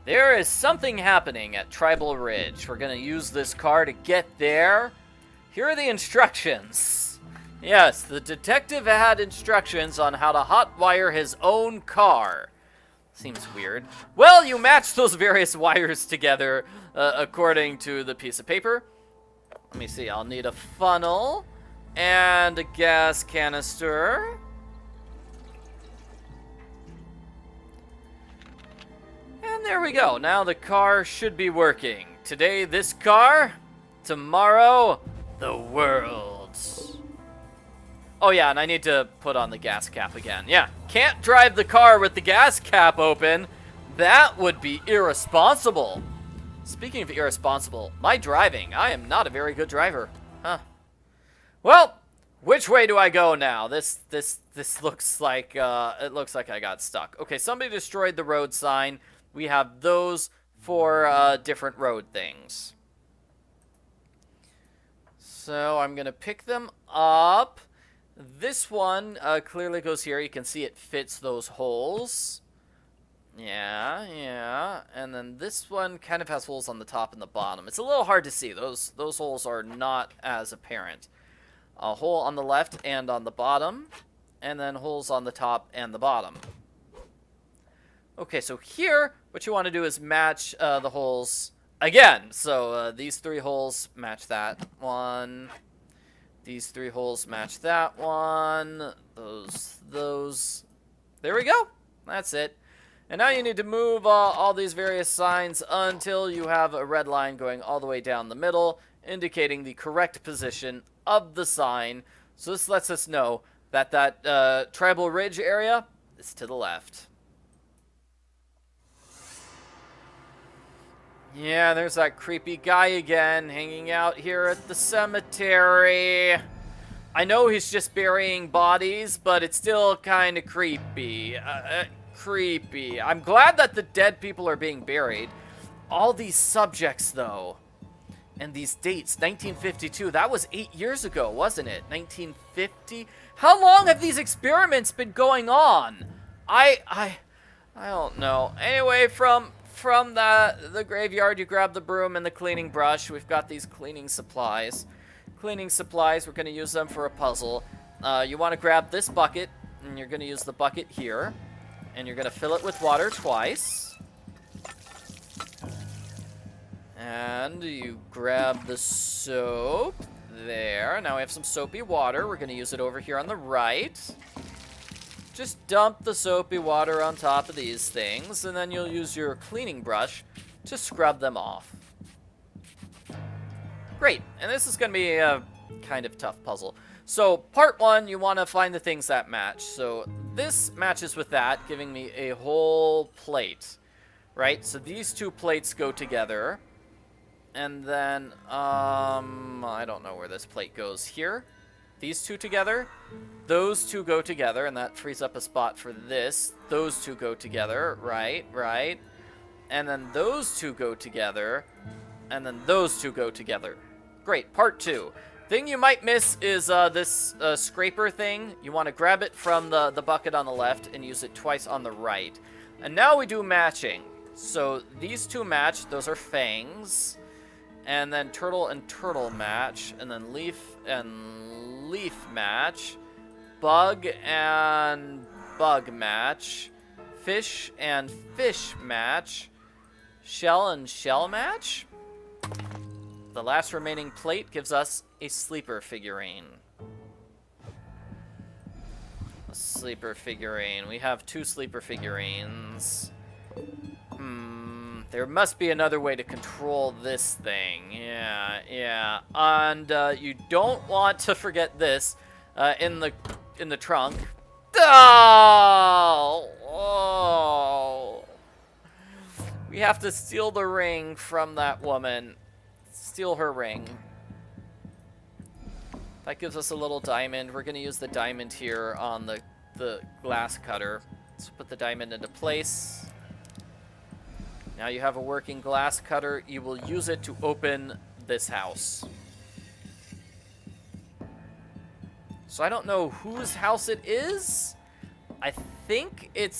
There is something happening at Tribal Ridge. We're going to use this car to get there. Here are the instructions. Yes, the detective had instructions on how to hotwire his own car. Seems weird. Well, you match those various wires together according to the piece of paper. Let me see. I'll need a funnel and a gas canister. And there we go. Now the car should be working. Today, this car. Tomorrow, the world. Oh yeah, and I need to put on the gas cap again. Yeah, can't drive the car with the gas cap open. That would be irresponsible. Speaking of irresponsible, my driving. I am not a very good driver. Huh. Well, which way do I go now? This looks like it looks like I got stuck. Okay, somebody destroyed the road sign. We have those for different road things. So I'm gonna pick them up. This one clearly goes here. You can see it fits those holes. Yeah. And then this one kind of has holes on the top and the bottom. It's a little hard to see. Those holes are not as apparent. A hole on the left and on the bottom. And then holes on the top and the bottom. Okay, so here, what you want to do is match the holes again. So these three holes match that one. These three holes match that one. Those. There we go. That's it. And now you need to move all these various signs until you have a red line going all the way down the middle, indicating the correct position of the sign. So this lets us know that that Tribal Ridge area is to the left. Yeah, there's that creepy guy again, hanging out here at the cemetery. I know he's just burying bodies, but it's still kind of creepy. Creepy. I'm glad that the dead people are being buried. All these subjects, though, and these dates, 1952, that was 8 years ago, wasn't it? 1950? How long have these experiments been going on? I don't know. Anyway, from the graveyard, you grab the broom and the cleaning brush. We've got these cleaning supplies. We're going to use them for a puzzle. You want to grab this bucket, and you're going to use the bucket here. And you're going to fill it with water twice. And you grab the soap there. Now we have some soapy water. We're going to use it over here on the right. Just dump the soapy water on top of these things, and then you'll use your cleaning brush to scrub them off. Great, and this is going to be a kind of tough puzzle. So part one, you want to find the things that match. So this matches with that, giving me a whole plate, right? So these two plates go together, and then, I don't know where this plate goes here. These two together, those two go together, and that frees up a spot for this. Those two go together, right, and then those two go together, and then those two go together. Great, part two. Thing you might miss is this scraper thing. You want to grab it from the bucket on the left and use it twice on the right. And now we do matching. So these two match, those are fangs. And then turtle and turtle match, and then leaf and leaf match, bug and bug match, fish and fish match, shell and shell match. The last remaining plate gives us a sleeper figurine. A sleeper figurine. We have two sleeper figurines. There must be another way to control this thing. Yeah. And you don't want to forget this in the trunk. Oh! We have to steal the ring from that woman. Steal her ring. That gives us a little diamond. We're going to use the diamond here on the glass cutter. Let's put the diamond into place. Now you have a working glass cutter. You will use it to open this house. So I don't know whose house it is, I think it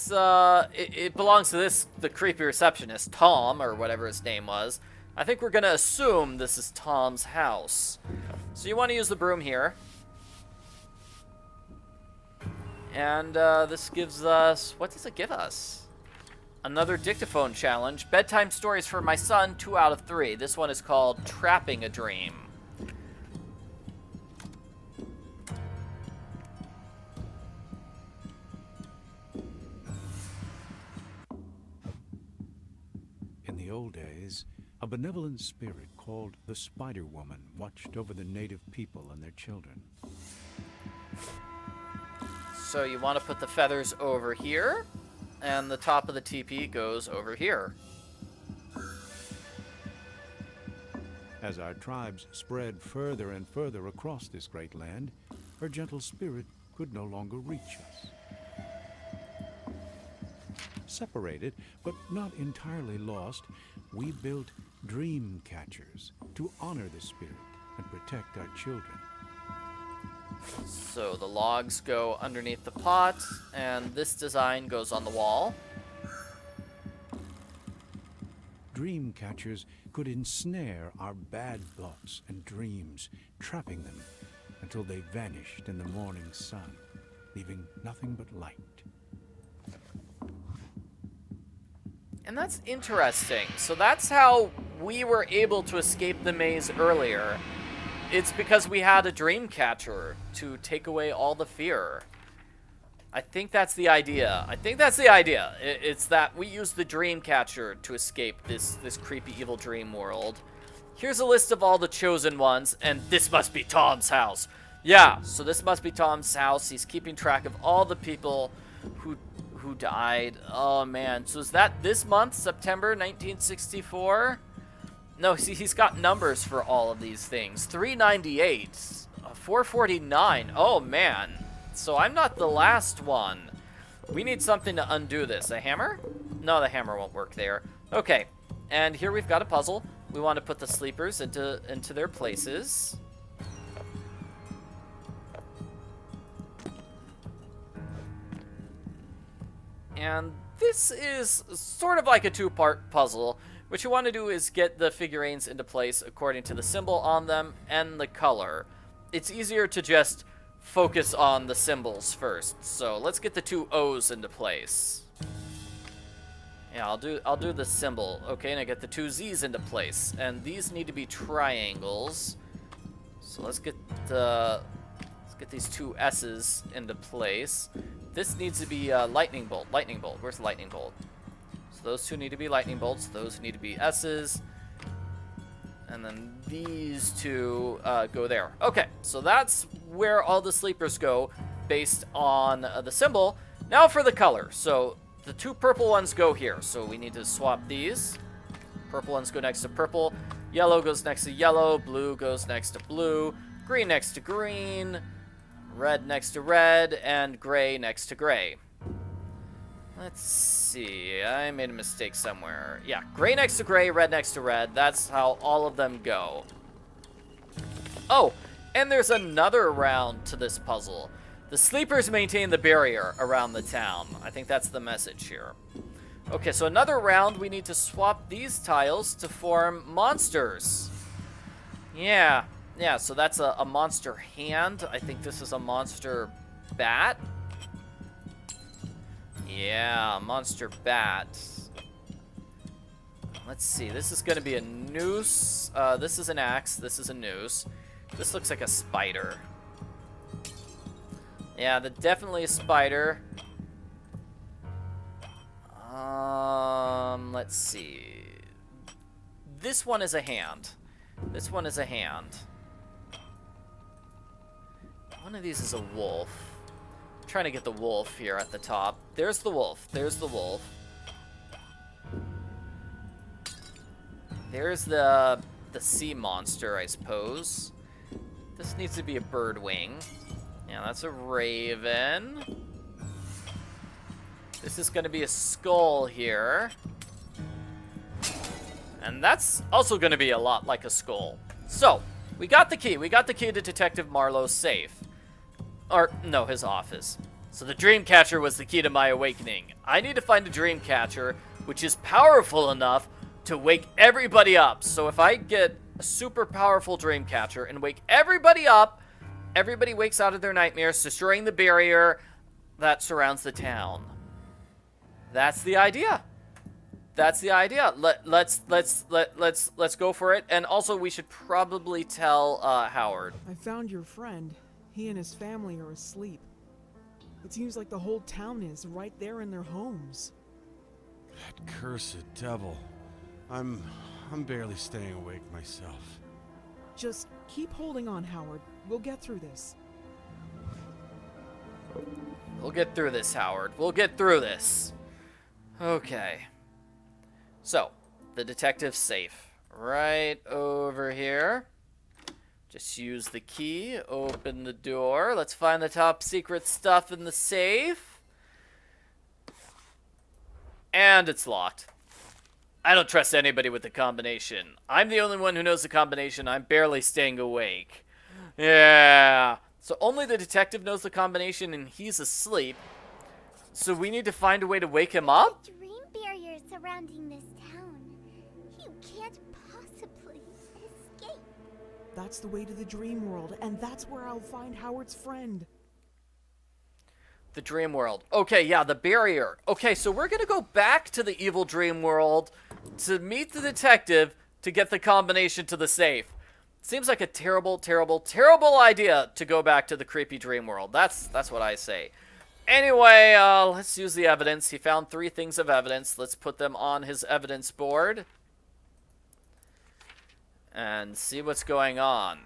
belongs to the creepy receptionist, Tom, or whatever his name was. I think we're gonna assume this is Tom's house. So you want to use the broom here. And this gives us, what does it give us? Another dictaphone challenge. Bedtime stories for my son, 2 out of 3. This one is called Trapping a Dream. In the old days, a benevolent spirit called the Spider Woman watched over the native people and their children. So you want to put the feathers over here, and the top of the teepee goes over here. As our tribes spread further and further across this great land, her gentle spirit could no longer reach us. Separated, but not entirely lost, we built dream catchers to honor the spirit and protect our children. So the logs go underneath the pot, and this design goes on the wall. Dream catchers could ensnare our bad thoughts and dreams, trapping them until they vanished in the morning sun, leaving nothing but light. And that's interesting. So that's how we were able to escape the maze earlier. It's because we had a dream catcher to take away all the fear. I think that's the idea. It's that we use the dream catcher to escape this creepy evil dream world. Here's a list of all the chosen ones, and this must be Tom's house. Yeah, so this must be Tom's house. He's keeping track of all the people who died. Oh man, so is that this month, September 1964? No, see, he's got numbers for all of these things. 398, 449. Oh man, so I'm not the last one. We need something to undo this. A hammer? No, the hammer won't work there. Okay, and here we've got a puzzle. We want to put the sleepers into their places. And this is sort of like a two-part puzzle. What you want to do is get the figurines into place according to the symbol on them and the color. It's easier to just focus on the symbols first. So let's get the 2 O's into place. Yeah, I'll do the symbol. Okay, and I get the 2 Z's into place. And these need to be triangles. So let's get these 2 S's into place. This needs to be lightning bolt. Lightning bolt. Where's lightning bolt? So those 2 need to be lightning bolts. Those need to be S's. And then these 2 go there. Okay, so that's where all the sleepers go based on the symbol. Now for the color. So the 2 purple ones go here. So we need to swap these. Purple ones go next to purple. Yellow goes next to yellow. Blue goes next to blue. Green next to green. Red next to red. And gray next to gray. Let's see. I made a mistake somewhere. Yeah, gray next to gray, red next to red. That's how all of them go. Oh, and there's another round to this puzzle. The sleepers maintain the barrier around the town. I think that's the message here. Okay, so another round, we need to swap these tiles to form monsters. Yeah, so that's a monster hand. I think this is a monster bat. Yeah, monster bat. Let's see, this is gonna be a noose. This is an axe, this is a noose. This looks like a spider. Yeah, definitely a spider. Let's see. This one is a hand. This one is a hand. One of these is a wolf. I'm trying to get the wolf here at the top. There's the wolf. There's the wolf. There's the sea monster, I suppose. This needs to be a bird wing. Yeah, that's a raven. This is going to be a skull here. And that's also going to be a lot like a skull. So, we got the key. We got the key to Detective Marlowe's safe. Or, no, his office. So the dream catcher was the key to my awakening. I need to find a dream catcher which is powerful enough to wake everybody up. So if I get a super powerful dream catcher and wake everybody up, everybody wakes out of their nightmares, destroying the barrier that surrounds the town. That's the idea. That's the idea. Let's go for it. And also, we should probably tell Howard. I found your friend. He and his family are asleep. It seems like the whole town is right there in their homes. That cursed devil. I'm barely staying awake myself. Just keep holding on, Howard. We'll get through this. We'll get through this, Howard. We'll get through this. Okay. So, the detective's safe. Right over here. Just use the key, open the door. Let's find the top secret stuff in the safe. And it's locked. I don't trust anybody with the combination. I'm the only one who knows the combination. I'm barely staying awake. Yeah. So only the detective knows the combination and he's asleep. So we need to find a way to wake him up? The dream barrier surrounding this town. You can't possibly escape. That's the way to the dream world, and that's where I'll find Howard's friend. The dream world. Okay, yeah, the barrier. Okay, so we're going to go back to the evil dream world to meet the detective to get the combination to the safe. Seems like a terrible, terrible, terrible idea to go back to the creepy dream world. That's what I say. Anyway, let's use the evidence. He found 3 things of evidence. Let's put them on his evidence board. And see what's going on.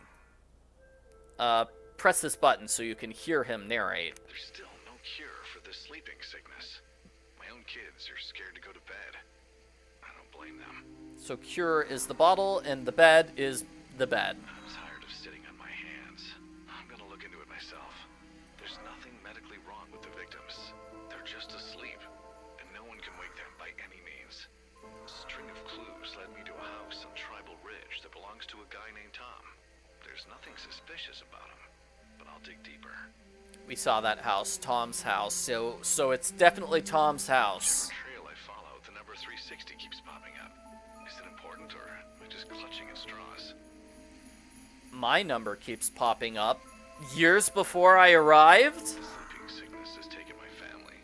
Press this button so you can hear him narrate. There's still no cure for the sleeping sickness. My own kids are scared to go to bed. I don't blame them. So cure is the bottle, and the bed is the bed. I'm tired of sitting on my hands. I'm gonna look into it myself. There's nothing medically wrong with the victims. They're just asleep, and no one can wake them by any means. A string of clues led me to a house on Tribal Ridge that belongs to a guy named Tom. There's nothing suspicious about him, but I'll dig deeper. We saw that house, Tom's house. So it's definitely Tom's house. Whichever trail I follow, the number 360 keeps popping up. Is it important, or am I just clutching at straws? My number keeps popping up. Years before I arrived? The sleeping sickness has taken my family.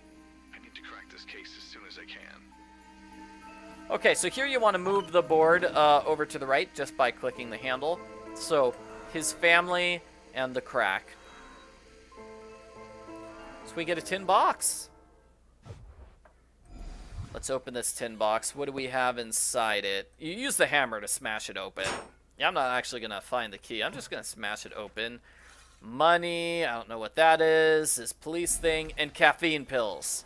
I need to crack this case as soon as I can. Okay, so here you want to move the board over to the right just by clicking the handle. So, his family and the crack. So we get a tin box. Let's open this tin box. What do we have inside it? You use the hammer to smash it open. Yeah, I'm not actually going to find the key. I'm just going to smash it open. Money, I don't know what that is. This police thing, and caffeine pills.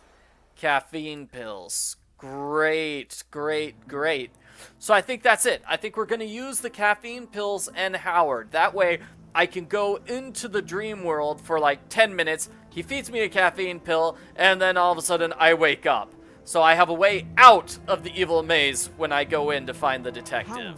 Caffeine pills. Great, great, great. So I think that's it. I think we're going to use the caffeine pills and Howard. That way I can go into the dream world for like 10 minutes. He feeds me a caffeine pill, and then all of a sudden I wake up. So I have a way out of the evil maze when I go in to find the detective. Howard.